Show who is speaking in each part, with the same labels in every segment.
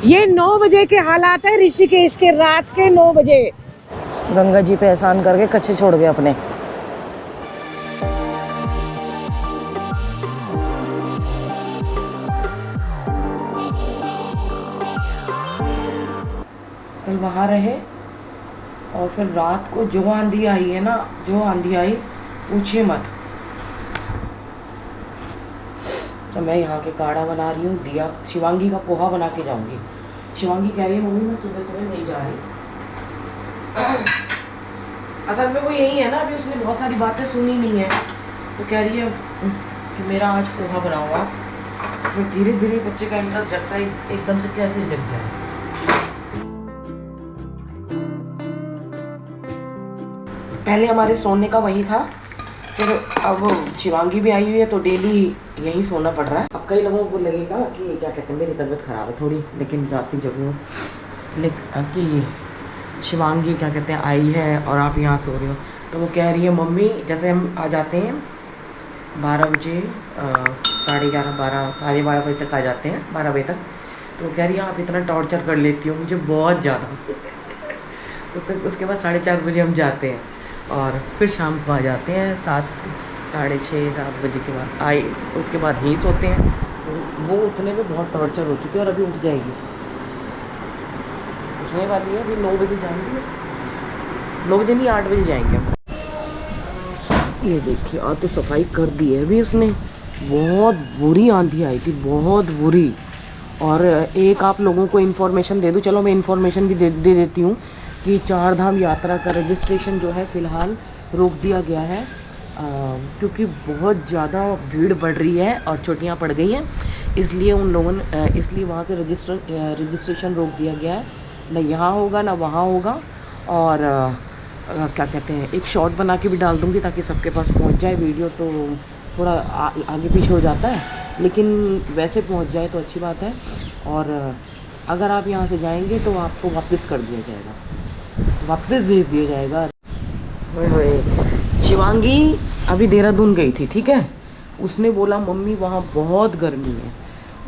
Speaker 1: ये 9 बजे के हालात है ऋषिकेश के, रात के 9 बजे। गंगा जी पे एहसान करके कच्चे छोड़ गए अपने। कल वहाँ रहे और फिर रात को जो आंधी आई है ना, जो आंधी आई पूछिए मत। तो मैं यहाँ के काढ़ा बना रही हूँ, दिया शिवांगी का पोहा बना के जाऊँगी। शिवांगी कह रही है मम्मी मैं सुबह सुबह नहीं जा रही। असल में वो यही है ना, अभी उसने बहुत सारी बातें सुनी नहीं है, तो कह रही है कि मेरा आज पोहा बनाऊंगा। फिर धीरे धीरे बच्चे का इंटरेस्ट जगता है, एकदम से कैसे जग गया। पहले हमारे सोने का वही था, फिर अब शिवांगी भी आई हुई है तो डेली यहीं सोना पड़ रहा है। अब कई लोगों को लगेगा कि क्या कहते हैं मेरी तबीयत ख़राब है थोड़ी, लेकिन जाती जरूर हूँ। लेकिन कि शिवांगी क्या कहते हैं आई है और आप यहाँ सो रहे हो, तो वो कह रही है मम्मी जैसे हम आ जाते हैं 12 बजे, 11:30 12 12:30 बजे तक आ जाते हैं, 12 बजे तक, तो वो कह रही है आप इतना टॉर्चर कर लेती हो मुझे बहुत ज़्यादा। तो उसके बाद 4:30 बजे हम जाते हैं और फिर शाम को आ जाते हैं 6:30 7 बजे के बाद आए, उसके बाद यहीं सोते हैं। वो उठने में बहुत टॉर्चर हो चुकी है और अभी उठ जाएगी, उठने वाली है। अभी 9 बजे जाएंगे, 9 बजे नहीं 8 बजे जाएंगे हम। ये देखिए आज तो सफाई कर दी है अभी उसने। बहुत बुरी आंधी आई थी, बहुत बुरी। और एक आप लोगों को इन्फॉर्मेशन दे दूँ, चलो मैं इन्फॉर्मेशन भी दे देती हूँ कि 4 धाम यात्रा का रजिस्ट्रेशन जो है फ़िलहाल रोक दिया गया है, क्योंकि बहुत ज़्यादा भीड़ बढ़ रही है और छुट्टियाँ पड़ गई हैं, इसलिए उन लोगों ने इसलिए वहाँ से रजिस्ट्रेशन रोक दिया गया है। ना यहाँ होगा ना वहाँ होगा। और क्या कहते हैं एक शॉर्ट बना के भी डाल दूँगी ताकि सबके पास पहुँच जाए। वीडियो तो थोड़ा आगे पीछे हो जाता है, लेकिन वैसे पहुँच जाए तो अच्छी बात है। और अगर आप यहाँ से जाएंगे तो आपको वापस कर दिया जाएगा, वापस भेज दिया जाएगा। शिवांगी अभी देहरादून गई थी, ठीक है, उसने बोला मम्मी वहाँ बहुत गर्मी है,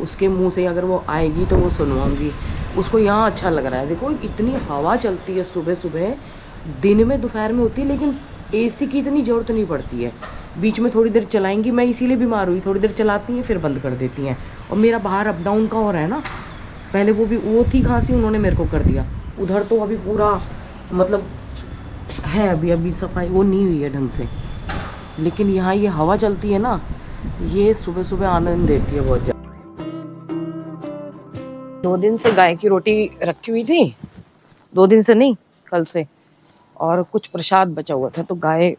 Speaker 1: उसके मुंह से अगर वो आएगी तो वो सुनवाऊंगी। उसको यहाँ अच्छा लग रहा है। देखो इतनी हवा चलती है सुबह सुबह, दिन में दोपहर में होती है, लेकिन एसी की इतनी ज़रूरत नहीं पड़ती है। बीच में थोड़ी देर चलाएंगी, मैं इसीलिए बीमार हुई, थोड़ी देर चलाती हैं फिर बंद कर देती हैं। और मेरा बाहर अप डाउन का हो रहा है ना, पहले वो थी खांसी, उन्होंने मेरे को कर दिया। उधर तो अभी पूरा मतलब है, अभी सफाई वो नहीं हुई है ढंग से, लेकिन यहाँ ये हवा चलती है ना, ये सुबह सुबह आनंद देती है बहुत ज़्यादा। 2 दिन से गाय की रोटी रखी हुई थी, 2 दिन से नहीं कल से, और कुछ प्रसाद बचा हुआ था तो गाय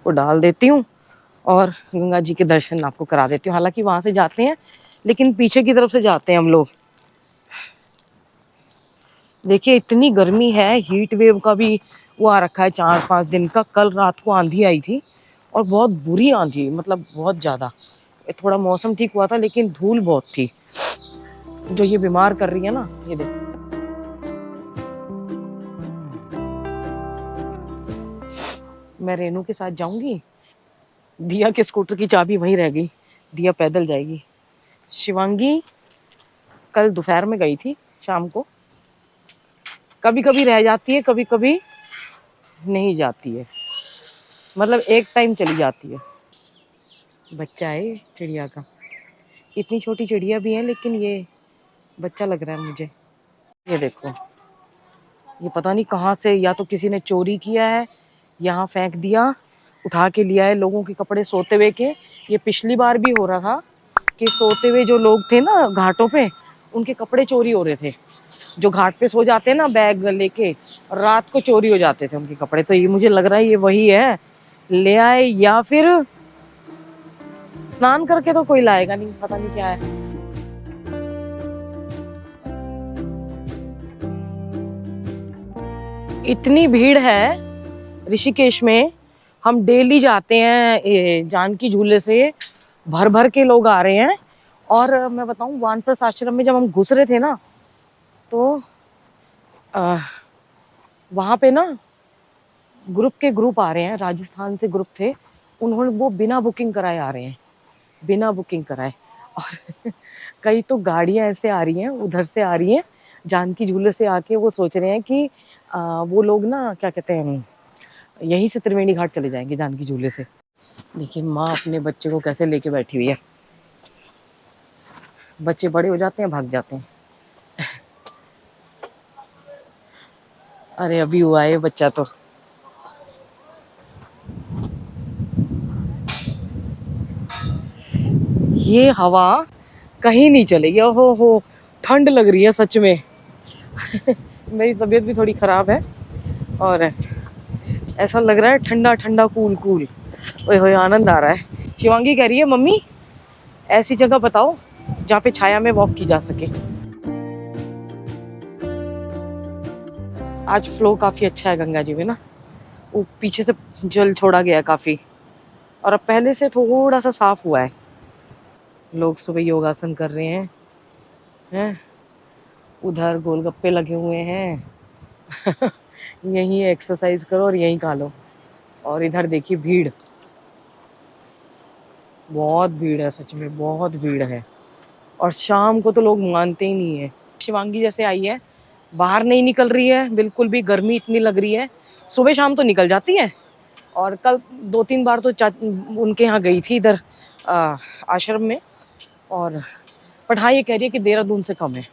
Speaker 1: को डाल देती हूँ और गंगा जी के दर्शन आपको करा देती हूँ। हालांकि वहां से जाते हैं लेकिन पीछे की तरफ से जाते हैं हम लोग। देखिए इतनी गर्मी है, हीट वेव का भी वो आ रखा है 4-5 दिन का। कल रात को आंधी आई थी और बहुत बुरी आंधी, मतलब बहुत ज़्यादा। थोड़ा मौसम ठीक हुआ था लेकिन धूल बहुत थी जो ये बीमार कर रही है ना। ये देखो मैं रेनू के साथ जाऊंगी, दिया के स्कूटर की चाबी वहीं रह गई, दिया पैदल जाएगी। शिवांगी कल दोपहर में गई थी, शाम को, कभी कभी रह जाती है कभी कभी नहीं जाती है, मतलब एक टाइम चली जाती है। बच्चा है चिड़िया का, इतनी छोटी चिड़िया भी है लेकिन ये बच्चा लग रहा है मुझे। ये देखो ये पता नहीं कहाँ से, या तो किसी ने चोरी किया है, यहाँ फेंक दिया, उठा के लिया है लोगों के कपड़े सोते हुए के। ये पिछली बार भी हो रहा था कि सोते हुए जो लोग थे ना घाटों पे, उनके कपड़े चोरी हो रहे थे। जो घाट पे सो जाते हैं ना बैग लेके, और रात को चोरी हो जाते थे उनके कपड़े। तो ये मुझे लग रहा है ये वही है, ले आए या फिर स्नान करके तो कोई लाएगा नहीं, पता नहीं क्या है। इतनी भीड़ है ऋषिकेश में, हम डेली जाते हैं जानकी झूले से, भर भर के लोग आ रहे हैं। और मैं बताऊं वानप्रस्थ आश्रम में जब हम घुस रहे थे ना, तो वहां पे ना ग्रुप आ रहे हैं, राजस्थान से ग्रुप थे, उन्होंने वो बिना बुकिंग कराए आ रहे हैं, बिना बुकिंग कराए। और कई तो गाड़ियां ऐसे आ रही हैं, उधर से आ रही हैं, जानकी झूले से आके वो सोच रहे हैं कि वो लोग ना क्या कहते हैं, यहीं से त्रिवेणी घाट चले जाएंगे जानकी झूले से। देखिए माँ अपने बच्चे को कैसे लेके बैठी हुई है। बच्चे बड़े हो जाते हैं, भाग जाते हैं। अरे अभी हुआ है बच्चा तो। ये हवा कहीं नहीं चलेगी। हो ठंड लग रही है सच में। मेरी तबीयत भी थोड़ी खराब है और ऐसा लग रहा है ठंडा ठंडा कूल कूल। ओए होए आनंद आ रहा है। शिवांगी कह रही है मम्मी ऐसी जगह बताओ जहाँ पे छाया में वॉक की जा सके। आज फ्लो काफी अच्छा है गंगा जी में ना, वो पीछे से जल छोड़ा गया है काफी, और अब पहले से थोड़ा सा साफ हुआ है। लोग सुबह योगासन कर रहे हैं, उधर गोलगप्पे लगे हुए हैं। यहीं एक्सरसाइज करो और यहीं खा लो। और इधर देखिए भीड़, बहुत भीड़ है सच में, बहुत भीड़ है। और शाम को तो लोग मानते ही नहीं है। शिवांगी जैसे आई है, बाहर नहीं निकल रही है बिल्कुल भी, गर्मी इतनी लग रही है। सुबह शाम तो निकल जाती है, और कल 2-3 बार तो उनके यहाँ गई थी इधर आश्रम में। और पर हाँ ये कह रही है कि देहरादून से कम है।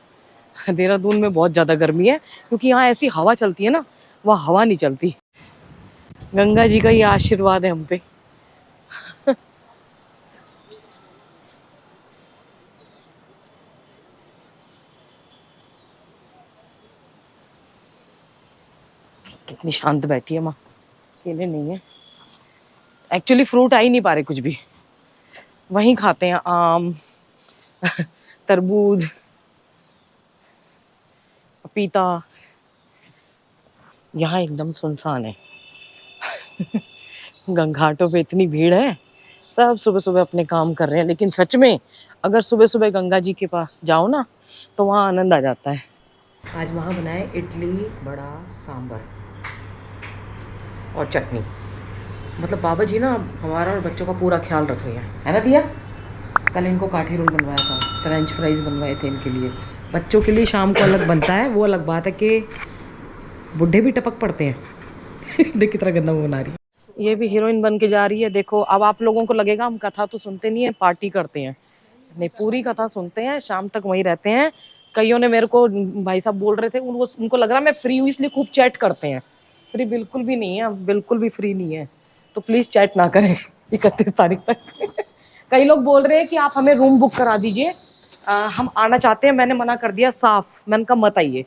Speaker 1: देहरादून में बहुत ज़्यादा गर्मी है, क्योंकि यहाँ ऐसी हवा चलती है ना, वहाँ हवा नहीं चलती। गंगा जी का ये आशीर्वाद है हम पे। कितनी शांत बैठी है माँ, अकेले नहीं है। एक्चुअली फ्रूट आ ही नहीं पा रहे कुछ भी, वहीं खाते हैं आम, तरबूज, पपीता। यहाँ एकदम सुनसान है। घाटों पे इतनी भीड़ है, सब सुबह सुबह अपने काम कर रहे हैं। लेकिन सच में अगर सुबह सुबह गंगा जी के पास जाओ ना तो वहाँ आनंद आ जाता है। आज वहाँ बनाए इडली, बड़ा, सांभर और चटनी। मतलब बाबा जी ना हमारा और बच्चों का पूरा ख्याल रख रहे हैं, है ना दिया। कल इनको काठी रोल बनवाया था, फ्रेंच फ्राइज बनवाए थे इनके लिए। बच्चों के लिए शाम को अलग बनता है, वो अलग बात है कि बुढ़े भी टपक पड़ते हैं। देख कितना गंदा मुँह बना रही है। ये भी हीरोइन बन के जा रही है। देखो अब आप लोगों को लगेगा हम कथा तो सुनते नहीं है, पार्टी करते हैं। नहीं, पूरी कथा सुनते हैं, शाम तक वहीं रहते हैं। कईयों ने मेरे को, भाई साहब बोल रहे थे, उनको लग रहा मैं फ्री हूँ इसलिए खूब चैट करते हैं। फ्री बिल्कुल भी नहीं है, बिल्कुल भी फ्री नहीं है। तो प्लीज़ चैट ना करें 31 तारीख तक। कई लोग बोल रहे हैं कि आप हमें रूम बुक करा दीजिए, हम आना चाहते हैं। मैंने मना कर दिया साफ, मैंने कहा मत आइए,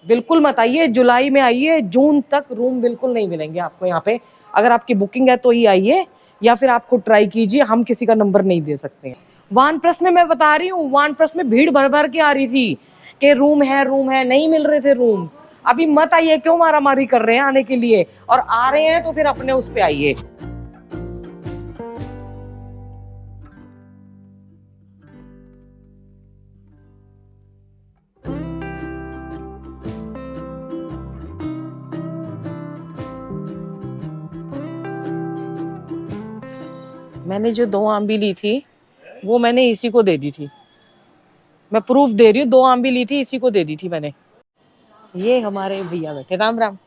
Speaker 1: बिल्कुल मत आइए। जुलाई में आइए, जून तक रूम बिल्कुल नहीं मिलेंगे आपको यहाँ पे। अगर आपकी बुकिंग है तो ही आइए, या फिर आप खुद ट्राई कीजिए, हम किसी का नंबर नहीं दे सकते। वानप्रस्थ में मैं बता रही हूँ, वानप्रस्थ में भीड़ भर भर के आ रही थी कि रूम है, नहीं मिल रहे थे रूम। अभी मत आइए, क्यों मारामारी कर रहे हैं आने के लिए, और आ रहे हैं तो फिर अपने उस पे आइए। मैंने जो 2 आम भी ली थी वो मैंने इसी को दे दी थी। मैं प्रूफ दे रही हूँ, 2 आम भी ली थी, इसी को दे दी थी मैंने। ये हमारे भैया बैठे, राम राम।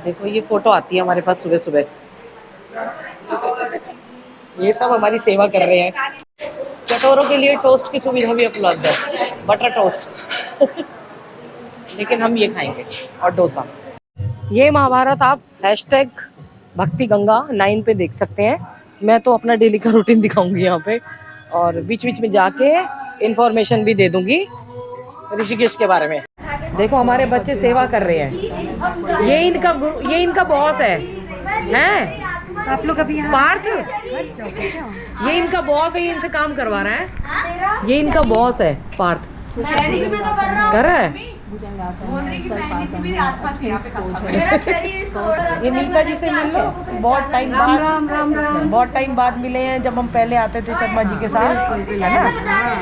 Speaker 1: देखो ये फोटो आती है हमारे पास सुबह सुबह। ये सब हमारी सेवा कर रहे हैं। चटोरों के लिए टोस्ट की सुविधा भी उपलब्ध है, बटर टोस्ट। लेकिन हम ये खाएंगे, और डोसा। ये महाभारत आप #भक्ति गंगा 9 पे देख सकते हैं। मैं तो अपना डेली का रूटीन दिखाऊंगी यहाँ पे, और बीच बीच में जाके इन्फॉर्मेशन भी दे दूंगी ऋषिकेश के बारे में। देखो हमारे बच्चे सेवा कर रहे हैं। ये इनका बॉस है, हैं?
Speaker 2: आप लोग अभी
Speaker 1: पार्थ, ये इनका बॉस है, ये इनसे काम करवा रहा है। ये इनका बॉस है पार्थ। कर रहा है। ये नीता जी से मिल लो, बहुत टाइम बाद मिले हैं। जब हम पहले आते थे शर्मा जी के साथ, है ना,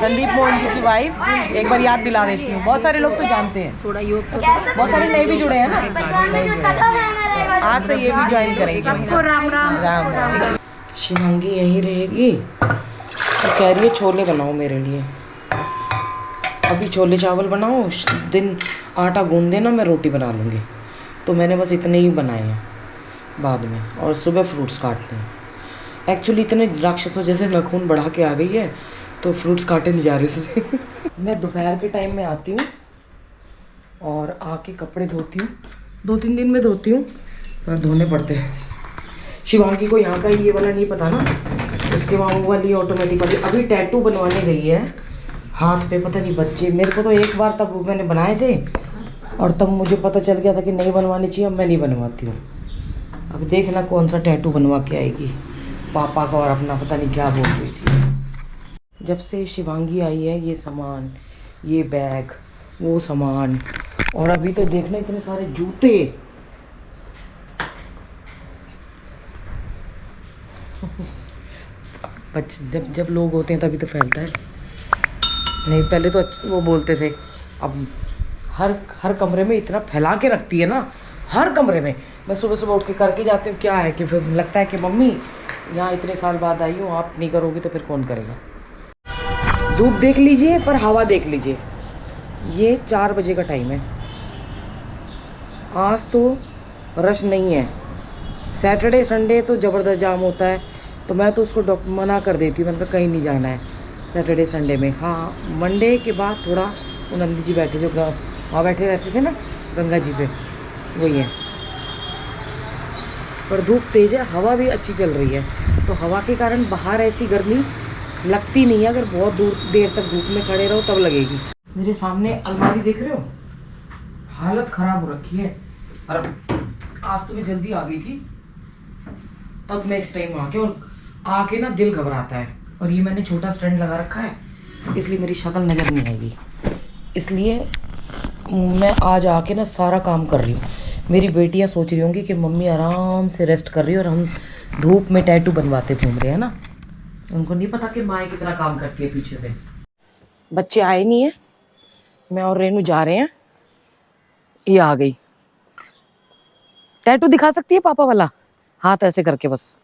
Speaker 1: संदीप मोहन जी की वाइफ। एक बार याद दिला देती हूँ, बहुत सारे लोग तो जानते हैं, थोड़ा योग तो बहुत सारे नए भी जुड़े हैं ना। आज से ये भी ज्वाइन करेंगे।
Speaker 2: सबको राम राम।
Speaker 1: शिवांगी यहीं रहेगी तो कह रही है छोले बनाओ मेरे लिए। अभी छोले चावल बनाओ, दिन आटा गूंद देना, मैं रोटी बना लूँगी। तो मैंने बस इतने ही बनाए हैं बाद में, और सुबह फ्रूट्स काटने हैं। एक्चुअली इतने राक्षसों जैसे नाखून बढ़ा के आ गई है, तो फ्रूट्स काटे नहीं जा रहे उससे। मैं दोपहर के टाइम में आती हूँ और आके कपड़े धोती हूँ, 2-3 दिन में धोती हूँ, पर धोने पड़ते हैं। शिवांगी को यहाँ का ये वाला नहीं पता ना, उसके वहाँ वो वाली ऑटोमेटिक वाली अभी टैटू बनवाने गई है हाथ पे, पता नहीं बच्चे। मेरे को तो एक बार तब मैंने बनाए थे और तब मुझे पता चल गया था कि नहीं बनवानी चाहिए, अब मैं नहीं बनवाती हूँ। अब देखना कौन सा टैटू बनवा के आएगी पापा का, और अपना पता नहीं क्या बोल रही थी। जब से शिवांगी आई है, ये सामान, ये बैग, वो सामान, और अभी तो देखना इतने सारे जूते। जब जब लोग होते हैं तभी तो फैलता है। नहीं पहले तो वो बोलते थे, अब हर कमरे में इतना फैला के रखती है ना, हर कमरे में। मैं सुबह सुबह उठ के करके जाती हूँ, क्या है कि फिर लगता है कि मम्मी यहाँ इतने साल बाद आई हूँ, आप नहीं करोगी तो फिर कौन करेगा। धूप देख लीजिए पर हवा देख लीजिए। ये 4 बजे का टाइम है, आज तो रश नहीं है। सैटरडे संडे तो ज़बरदस्त जाम होता है, तो मैं तो उसको मना कर देती हूँ, मैंने कहा कहीं नहीं जाना है सैटरडे संडे में। हाँ, मंडे के बाद थोड़ा वो नंदी जी बैठे, जो वहाँ बैठे रहते थे ना गंगा जी पे, वही है। पर धूप तेज है, हवा भी अच्छी चल रही है, तो हवा के कारण बाहर ऐसी गर्मी लगती नहीं है। अगर बहुत देर तक धूप में खड़े रहो तब लगेगी। मेरे सामने अलमारी देख रहे हो, हालत ख़राब हो रखी है। और आज तो मैं जल्दी आ गई थी, तब मैं इस टाइम आके ना दिल घबराता है। और ये मैंने छोटा स्टैंड लगा रखा है, इसलिए मेरी शक्ल नज़र नहीं आएगी, इसलिए मैं आज आके ना सारा काम कर रही हूँ। मेरी बेटियाँ सोच रही होंगी कि मम्मी आराम से रेस्ट कर रही है और हम धूप में टैटू बनवाते घूम रहे हैं ना। उनको नहीं पता कि माँ कितना काम करती है पीछे से। बच्चे आए नहीं है, मैं और रेनू जा रहे हैं। ये आ गई। टैटू दिखा सकती है पापा वाला, हाथ ऐसे करके बस।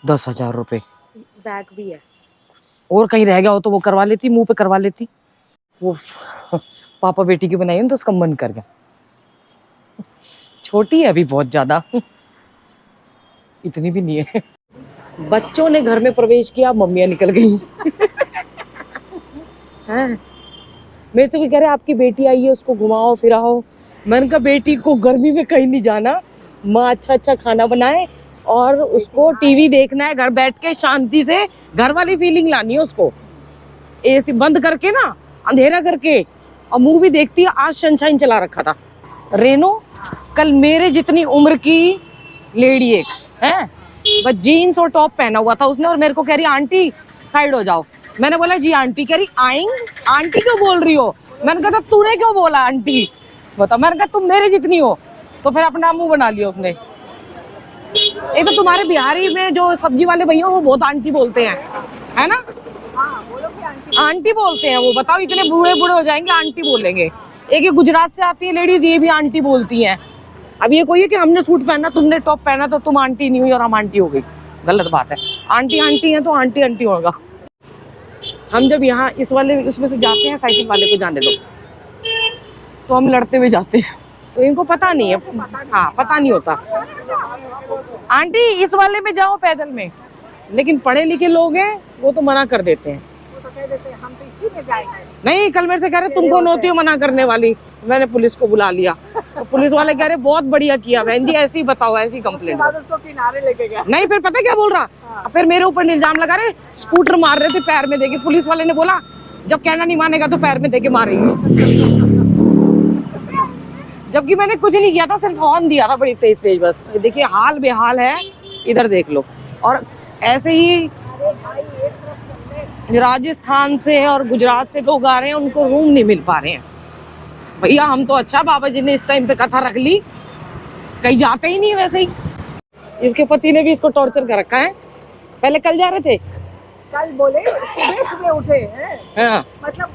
Speaker 1: 10,000 रुपये।
Speaker 2: बैग भी है,
Speaker 1: और कहीं रह गया हो तो वो करवा लेती, मुंह पे करवा लेती। वो पापा बेटी की बनाई है तो उसका मन कर गया। छोटी है अभी बहुत ज्यादा, इतनी भी नहीं है। बच्चों ने घर में प्रवेश किया, मम्मियाँ निकल गई। हैं, मेरे से कोई कह रहे आपकी बेटी आई है उसको घुमाओ फिराओ। मैंने कहा बेटी को गर्मी में कहीं नहीं जाना, माँ अच्छा अच्छा खाना बनाए और उसको टीवी देखना है घर बैठ के शांति से, घर वाली फीलिंग लानी है उसको। एसी बंद करके ना, अंधेरा करके, और मूवी देखती है। आज सनशाइन चला रखा था। रेनो कल मेरे जितनी उम्र की लेडी एक है, बस जीन्स और टॉप पहना हुआ था उसने, और मेरे को कह रही आंटी साइड हो जाओ। मैंने बोला जी आंटी। कह रही आएंग, आंटी क्यों बोल रही हो। मैंने कहा तब तूने क्यों बोला आंटी, बता। मैंने कहा तुम मेरे जितनी हो, तो फिर अपना मुंह बना लिया उसने। एक तो तुम्हारे बिहारी में जो सब्जी वाले भैया वो बहुत आंटी बोलते हैं, है ना।
Speaker 2: हाँ, बोलो कि
Speaker 1: आंटी बोलते हैं वो, बताओ इतने बूढ़े बूढ़े हो जाएंगे आंटी बोलेंगे। एक ये गुजरात से आती है लेडीज, ये भी आंटी बोलती हैं। अब ये कोई है कि हमने सूट पहना तुमने टॉप पहना तो तुम आंटी नहीं हुई और हम आंटी हो गई, गलत बात है। आंटी आंटी है तो आंटी आंटी होगा। हम जब यहाँ इस वाले उसमें से जाते हैं, साइकिल वाले को जाने दो, तो हम लड़ते हुए जाते हैं, तो इनको पता नहीं है। हाँ, पता नहीं होता। आंटी इस वाले में जाओ पैदल में, लेकिन पढ़े लिखे लोग हैं वो तो मना कर देते हैं।
Speaker 2: वो तो कह देते हैं हम तो इसी में जाएंगे।
Speaker 1: नहीं, कल मेरे से कह रहे तुम कौन होती हो मना करने वाली। मैंने पुलिस को बुला लिया, तो पुलिस वाले कह रहे बहुत बढ़िया किया बहन जी, ऐसी बताओ, ऐसी कंप्लेंट।
Speaker 2: उसको किनारे लेके गया।
Speaker 1: नहीं, फिर पता क्या बोल रहा, फिर मेरे ऊपर इल्जाम लगा रहे स्कूटर मार रहे थे पैर में देके। पुलिस वाले ने बोला जब कहना नहीं मानेगा तो पैर में देके मारेंगे। जबकि मैंने कुछ नहीं किया था, सिर्फ हॉर्न दिया था बड़ी तेज तेज बस। देखिए हाल बेहाल है, इधर देख लो। और ऐसे ही राजस्थान से और गुजरात से लोग आ रहे हैं, उनको रूम नहीं मिल पा रहे हैं। भैया हम तो अच्छा बाबा जी ने इस टाइम पे कथा रख ली, कहीं जाते ही नहीं वैसे ही। इसके पति ने भी इसको टॉर्चर कर रखा है। पहले कल जा रहे थे,
Speaker 2: कल बोले सुबह सुबह उठे हैं।
Speaker 1: हाँ।
Speaker 2: मतलब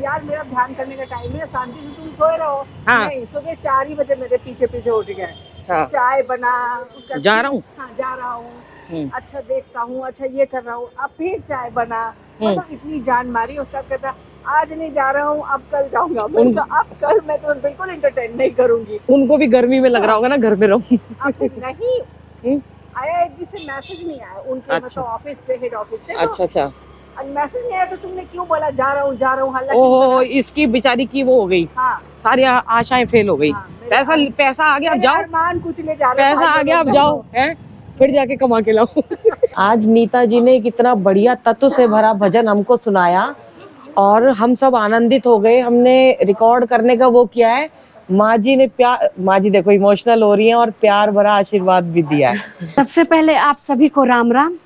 Speaker 2: यार मेरा ध्यान करने का टाइम है, शांति से तुम सोए रहो।
Speaker 1: हाँ।
Speaker 2: नहीं, सुबह 4 ही बजे मेरे पीछे पीछे उठ गए।
Speaker 1: हाँ।
Speaker 2: चाय बना, उसका
Speaker 1: जा रहा हूँ।
Speaker 2: हाँ, जा रहा हूँ। अच्छा देखता हूँ, अच्छा ये कर रहा हूँ, अब फिर चाय बना, मतलब इतनी जान मारी। उस सब कहता आज नहीं जा रहा हूँ, अब कल जाऊंगा। मैंने कहा अब कल मैं तो बिल्कुल एंटरटेन नहीं करूंगी।
Speaker 1: उनको भी गर्मी में लग रहा होगा ना घर में रहूं।
Speaker 2: अब नहीं आया, एक जिससे मैसेज नहीं आया उनके, मतलब ऑफिस से, हेड ऑफिस से।
Speaker 1: अच्छा अच्छा।
Speaker 2: मैसेज नहीं आया तो तुमने क्यों बोला जा रहा हूँ हल्ला?
Speaker 1: ओहो, इसकी बेचारी की वो हो गई,
Speaker 2: हाँ,
Speaker 1: सारी आशाएं फेल हो गई। पैसा आ गया, अब जाओ,
Speaker 2: अरमान कुछ ले जा रहे,
Speaker 1: पैसा आ गया, अब जाओ है, फिर जाके कमा के लाओ। आज नीता जी ने कितना बढ़िया तत्व से भरा भजन हमको सुनाया और हम सब आनंदित हो गए। हमने रिकॉर्ड करने का वो किया है। माँ जी ने प्यार, माँ जी देखो इमोशनल हो रही हैं और प्यार भरा आशीर्वाद भी दिया है।
Speaker 3: सबसे पहले आप सभी को राम राम।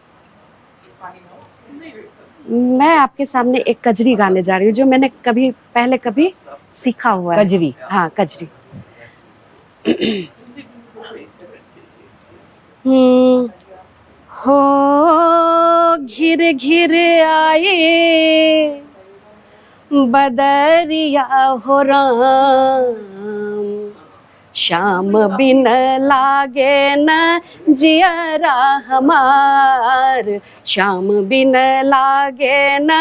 Speaker 3: मैं आपके सामने एक कजरी गाने जा रही हूँ जो मैंने कभी सीखा हुआ है।
Speaker 1: कजरी?
Speaker 3: हाँ, कजरी। हो घिर घिर आए बदरिया हो राम, श्याम बिन लागे न जियरा हमार, श्याम बिन लागे न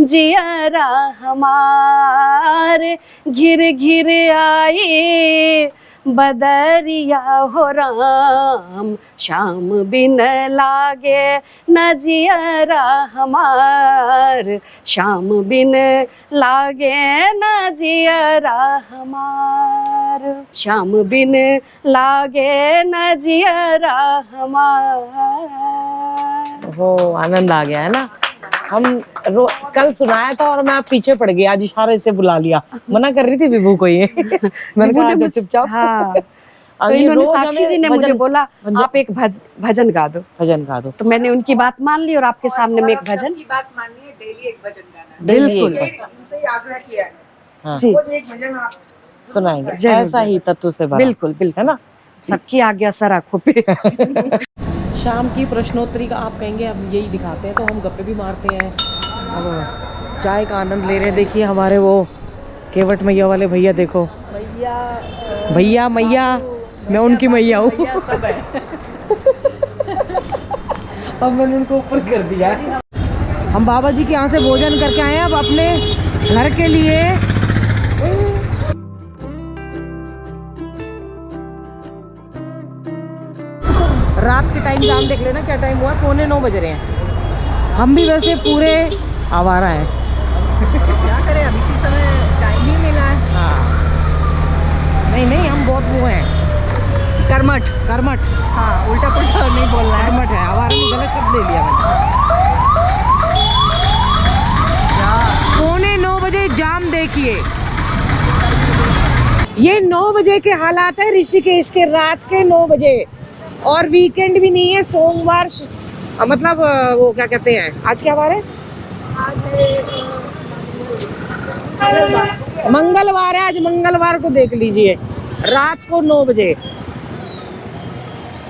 Speaker 3: जियरा हमार। घिर घिर आई बदरिया हो राम, श्याम बिन लागे न जियरा हमार, श्याम बिन लागे न जियरा हमार, श्याम बिन लागे न जियरा हमार।
Speaker 1: हो, आनंद आ गया है ना। हम कल सुनाया था और मैं पीछे पड़ गई, आज इशारे से बुला लिया। मना कर रही थी विभू को ये। मैंने कहा चुपचाप।
Speaker 3: हाँ। तो इन्होंने, साक्षी जी ने मुझे बोला आप एक भजन गा दो। भजन गा दो, तो मैंने उनकी बात मान ली और आपके सामने में एक भजन
Speaker 2: की बात माननी है, डेली एक भजन गाना।
Speaker 3: बिल्कुल
Speaker 2: उनसे आग्रह किया है।
Speaker 1: हाँ।
Speaker 3: जी,
Speaker 2: एक भजन आप
Speaker 1: सुनाएंगे, ऐसा ही तत्व से भरा।
Speaker 3: बिल्कुल बिल्कुल, है ना। सबकी आज्ञा सर आंखों पे।
Speaker 1: शाम की प्रश्नोत्तरी का आप कहेंगे अब यही दिखाते हैं, तो हम गप्पे भी मारते हैं। अब चाय का आनंद ले रहे हैं। देखिए हमारे वो केवट मैया वाले भैया, देखो भैया मैया, मैं उनकी मैया हूँ। अब मैंने उनको ऊपर कर दिया। हम बाबा जी के यहाँ से भोजन करके आए हैं, अब अपने घर के लिए। रात के टाइम जाम देख लेना क्या टाइम हुआ, 9:45 बज रहे हैं। हम भी वैसे पूरे आवारा हैं।
Speaker 2: क्या करें, अब इसी समय टाइम ही मिला है।
Speaker 1: हाँ, नहीं हम बहुत वो हैं, कर्मठ।
Speaker 2: हाँ, उल्टा पुल्टा नहीं बोलना है।
Speaker 1: कर्मठ है, आवारा में गलत शब्द ले लिया मैंने। 9:45 बजे जाम देखिए। ये 9 बजे के हालात है ऋषिकेश के, रात के 9 बजे, और वीकेंड भी नहीं है। सोमवार, मतलब वो क्या कहते हैं, आज क्या बार है? मंगलवार है। आज मंगलवार को देख लीजिए, रात को 9 बजे।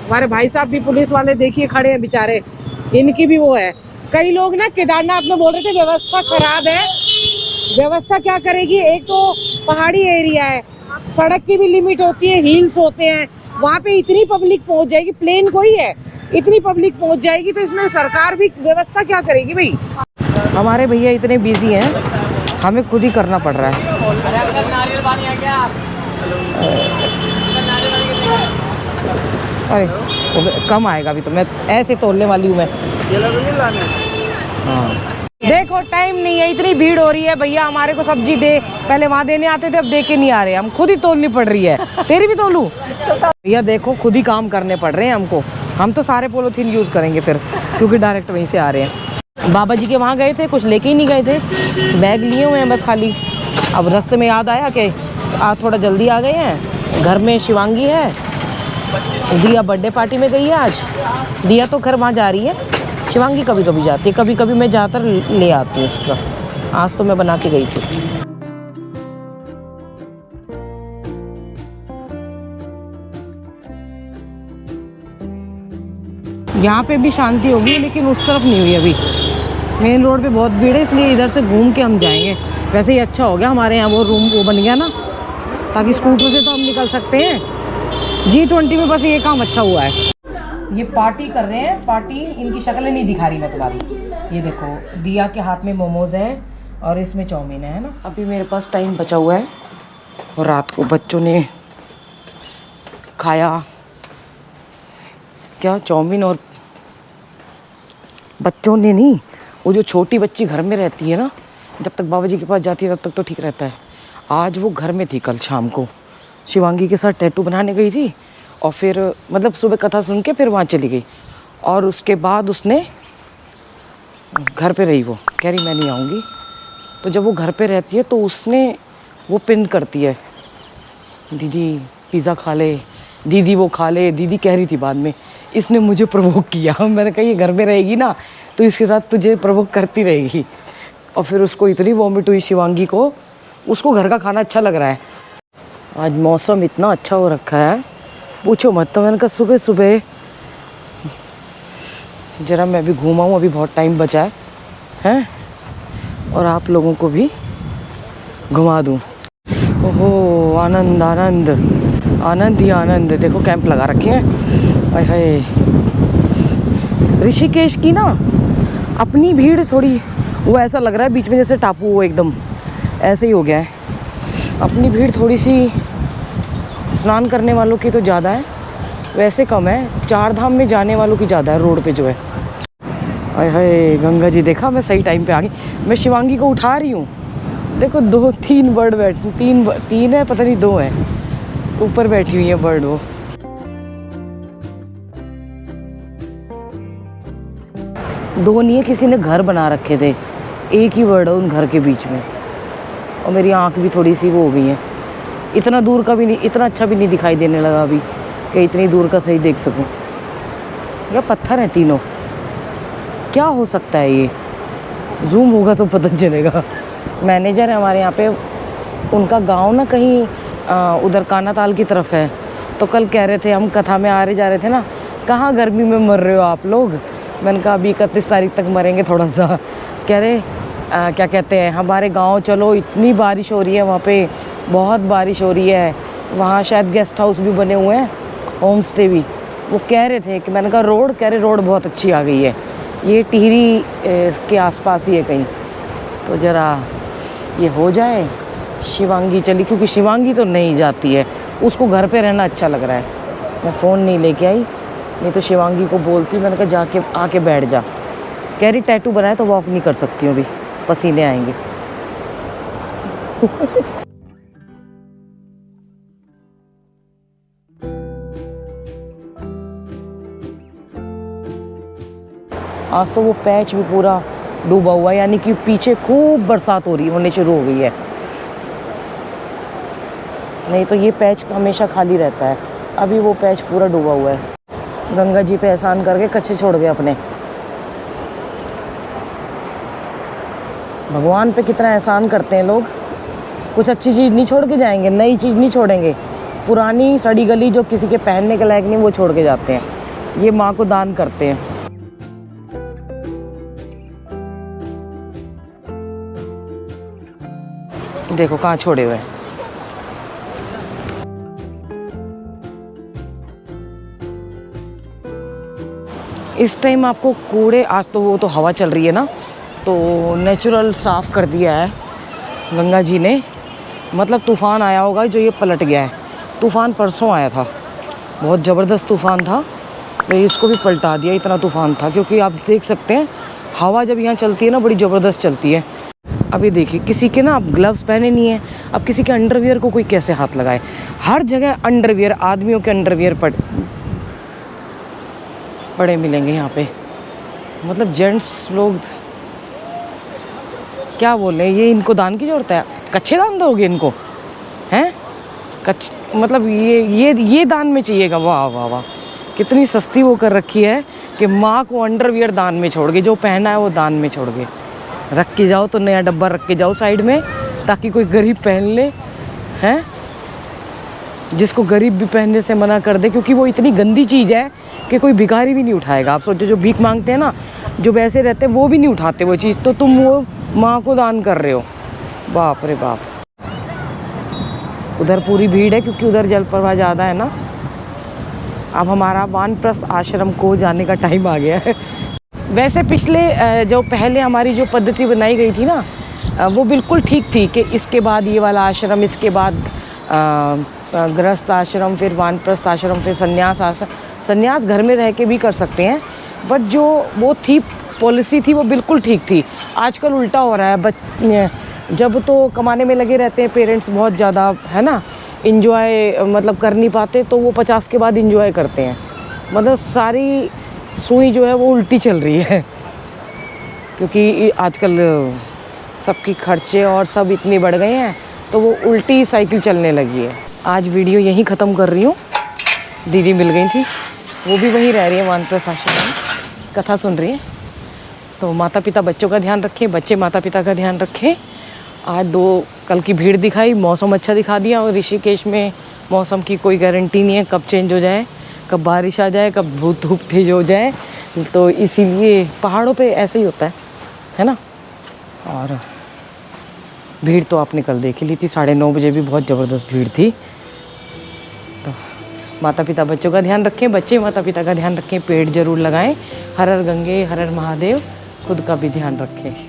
Speaker 1: हमारे भाई साहब भी पुलिस वाले देखिए खड़े हैं बेचारे, इनकी भी वो है। कई लोग ना केदारनाथ में बोल रहे थे व्यवस्था खराब है। व्यवस्था क्या करेगी, एक तो पहाड़ी एरिया है, सड़क की भी लिमिट होती है, हिल्स होते हैं, वहाँ पे इतनी पब्लिक पहुँच जाएगी, प्लेन कोई है, इतनी पब्लिक पहुँच जाएगी, तो इसमें सरकार भी व्यवस्था क्या करेगी भाई। हमारे भैया इतने बिजी हैं, हमें खुद ही करना पड़ रहा है। अरे कम आएगा अभी, तो मैं ऐसे तोलने वाली हूँ मैं। हाँ देखो टाइम नहीं है, इतनी भीड़ हो रही है। भैया हमारे को सब्जी दे, पहले वहाँ देने आते थे, अब दे के नहीं आ रहे, हम खुद ही तोलनी पड़ रही है। तेरी भी तोलूं? भैया देखो खुद ही काम करने पड़ रहे हैं हमको। हम तो सारे पॉलीथीन यूज़ करेंगे फिर, क्योंकि डायरेक्ट वहीं से आ रहे हैं। बाबा जी के वहाँ गए थे, कुछ लेके ही नहीं गए थे, बैग लिए हुए हैं बस खाली। अब रास्ते में याद आया कि आज थोड़ा जल्दी आ गए हैं, घर में शिवांगी है, दिया बर्थडे पार्टी में गई है आज। दिया तो घर वहाँ जा रही है, शिवांगी कभी कभी जाती है, कभी कभी मैं जाकर ले आती हूँ उसका। आज तो मैं बना के गई थी। यहाँ पे भी शांति होगी, लेकिन उस तरफ नहीं हुई अभी। मेन रोड पे बहुत भीड़ है, इसलिए इधर से घूम के हम जाएंगे। वैसे ही अच्छा हो गया हमारे यहाँ वो रूम वो बन गया ना, ताकि स्कूटर से तो हम निकल सकते हैं। G20 में बस ये काम अच्छा हुआ है। ये पार्टी कर रहे हैं, पार्टी। इनकी शक्लें नहीं दिखा रही मैं तुम्हारी। ये देखो, दिया के हाथ में मोमोज है और इसमें चाउमीन है ना। अभी मेरे पास टाइम बचा हुआ है और रात को बच्चों ने खाया क्या, चाउमीन। और बच्चों ने नहीं, वो जो छोटी बच्ची घर में रहती है ना, जब तक बाबा जी के पास जाती है तब तक तो ठीक रहता है। आज वो घर में थी, कल शाम को शिवांगी के साथ टैटू बनाने गई थी और फिर मतलब सुबह कथा सुन के फिर वहाँ चली गई और उसके बाद उसने घर पे रही। वो कह रही मैं नहीं आऊँगी। तो जब वो घर पे रहती है तो उसने वो पिन करती है, दीदी पिज़्ज़ा खा ले, दीदी वो खा ले। दीदी कह रही थी बाद में, इसने मुझे प्रवोक किया। मैंने कहा ये घर में रहेगी ना तो इसके साथ तुझे प्रवोक करती रहेगी। और फिर उसको इतनी वॉमिट हुई शिवांगी को, उसको घर का खाना अच्छा लग रहा है। आज मौसम इतना अच्छा हो रखा है पूछो मत। तो मैंने कहा सुबह सुबह ज़रा मैं भी घूमाऊँ, अभी बहुत टाइम बचा है हैं, और आप लोगों को भी घुमा दूँ। ओहो आनंद आनंद आनंद ही आनंद। देखो कैंप लगा रखे हैं। हाय हाय, ऋषिकेश की ना अपनी भीड़ थोड़ी, वो ऐसा लग रहा है बीच में जैसे टापू हो, एकदम ऐसे ही हो गया है। अपनी भीड़ थोड़ी सी स्नान करने वालों की तो ज़्यादा है, वैसे कम है। 4 धाम में जाने वालों की ज़्यादा है रोड पे जो है। हाय हाय गंगा जी, देखा मैं सही टाइम पे आ गई। मैं शिवांगी को उठा रही हूँ, देखो 2-3 बर्ड बैठ, तीन है पता नहीं, 2 है ऊपर बैठी हुई है बर्ड। वो दो नहीं है, किसी ने घर बना रखे थे, एक ही बर्ड है उन घर के बीच में। और मेरी आँख भी थोड़ी सी वो हो गई है, इतना दूर का भी नहीं, इतना अच्छा भी नहीं दिखाई देने लगा अभी कि इतनी दूर का सही देख सकूं। या पत्थर है तीनों, क्या हो सकता है ये, जूम होगा तो पता चलेगा। मैनेजर है हमारे यहाँ पे, उनका गांव ना कहीं उधर काना ताल की तरफ है। तो कल कह रहे थे, हम कथा में आ रहे जा रहे थे ना, कहाँ गर्मी में मर रहे हो आप लोग। मैंने कहा अभी 31 तारीख तक मरेंगे थोड़ा सा। कह रहे क्या कहते हैं, हमारे गांव चलो, इतनी बारिश हो रही है वहाँ पे, बहुत बारिश हो रही है वहाँ। शायद गेस्ट हाउस भी बने हुए हैं, होम स्टे भी। वो कह रहे थे कि, मैंने कहा रोड, कह रहे रोड बहुत अच्छी आ गई है, ये टिहरी के आसपास ही है कहीं। तो ज़रा ये हो जाए, शिवांगी चली, क्योंकि शिवांगी तो नहीं जाती है, उसको घर पे रहना अच्छा लग रहा है। मैं फ़ोन नहीं लेके आई, नहीं तो शिवांगी को बोलती, मैंने कहा जाके आके बैठ जा। कह रही टैटू बनाए तो वॉक नहीं कर सकती हूँ अभी, पसीने आएंगे। आज तो वो पैच भी पूरा डूबा हुआ है, यानी कि पीछे खूब बरसात होने शुरू हो गई है। नहीं तो ये पैच हमेशा खाली रहता है, अभी वो पैच पूरा डूबा हुआ है। गंगा जी पे एहसान करके कच्चे छोड़ गए अपने। भगवान पे कितना एहसान करते हैं लोग, कुछ अच्छी चीज़ नहीं छोड़ के जाएंगे, नई चीज़ नहीं छोड़ेंगे, पुरानी सड़ी गली जो किसी के पहनने के लायक नहीं वो छोड़ के जाते हैं। ये माँ को दान करते हैं। देखो कहाँ छोड़े हुए हैं। इस टाइम आपको कूड़े, आज तो वो तो हवा चल रही है ना, तो नेचुरल साफ़ कर दिया है गंगा जी ने। मतलब तूफ़ान आया होगा जो ये पलट गया है। तूफ़ान परसों आया था, बहुत ज़बरदस्त तूफ़ान था, तो इसको भी पलटा दिया, इतना तूफ़ान था। क्योंकि आप देख सकते हैं हवा जब यहाँ चलती है ना, बड़ी ज़बरदस्त चलती है। अभी देखिए किसी के ना, अब ग्लव्स पहने नहीं है, अब किसी के अंडरवियर को कोई कैसे हाथ लगाए। हर जगह अंडरवियर, आदमियों के अंडरवियर पड़े मिलेंगे यहाँ पे। मतलब जेंट्स लोग क्या बोले, ये इनको दान की ज़रूरत है? कच्चे दान दोगे इनको हैं? मतलब ये दान में चाहिएगा? वाह वाह वाह, कितनी सस्ती वो कर रखी है कि माँ को अंडरवियर दान में छोड़ के, जो पहना है वो दान में छोड़ के रख के जाओ। तो नया डब्बा रख के जाओ साइड में, ताकि कोई गरीब पहन ले हैं, जिसको गरीब भी पहनने से मना कर दे। क्योंकि वो इतनी गंदी चीज़ है कि कोई भिखारी भी नहीं उठाएगा। आप सोचो, जो भीख मांगते हैं ना, जो वैसे रहते हैं, वो भी नहीं उठाते वो चीज़, तो तुम वो माँ को दान कर रहे हो। बाप रे बाप। उधर पूरी भीड़ है क्योंकि उधर जल प्रवाह ज़्यादा है ना, अब हमारा वानप्रस्थ आश्रम को जाने का टाइम आ गया है। वैसे पिछले जो पहले हमारी जो पद्धति बनाई गई थी ना, वो बिल्कुल ठीक थी कि इसके बाद ये वाला आश्रम, इसके बाद गृहस्थ आश्रम, फिर वानप्रस्थ आश्रम, फिर संन्यास आश्रम। संन्यास घर में रह के भी कर सकते हैं, बट जो वो थी पॉलिसी थी वो बिल्कुल ठीक थी। आजकल उल्टा हो रहा है, जब तो कमाने में लगे रहते हैं पेरेंट्स बहुत ज़्यादा, है ना, इंजॉय मतलब कर नहीं पाते, तो वो 50 के बाद इंजॉय करते हैं। मतलब सारी सुई जो है वो उल्टी चल रही है, क्योंकि आजकल सबकी खर्चे और सब इतने बढ़ गए हैं, तो वो उल्टी साइकिल चलने लगी है। आज वीडियो यहीं ख़त्म कर रही हूँ। दीदी मिल गई थी, वो भी वहीं रह रही है वानप्रस्थ आश्रम में, कथा सुन रही है। तो माता पिता बच्चों का ध्यान रखें, बच्चे माता पिता का ध्यान रखें। आज 2 कल की भीड़ दिखाई, मौसम अच्छा दिखा दिया, और ऋषिकेश में मौसम की कोई गारंटी नहीं है, कब चेंज हो जाए, कब बारिश आ जाए, कब धूप तेज हो जाए। तो इसीलिए पहाड़ों पे ऐसे ही होता है ना। और भीड़ तो आपने कल देख ली थी, 9:30 बजे भी बहुत ज़बरदस्त भीड़ थी। तो माता पिता बच्चों का ध्यान रखें, बच्चे माता पिता का ध्यान रखें, पेड़ ज़रूर लगाएं। हर हर गंगे हर हर महादेव, खुद का भी ध्यान रखें।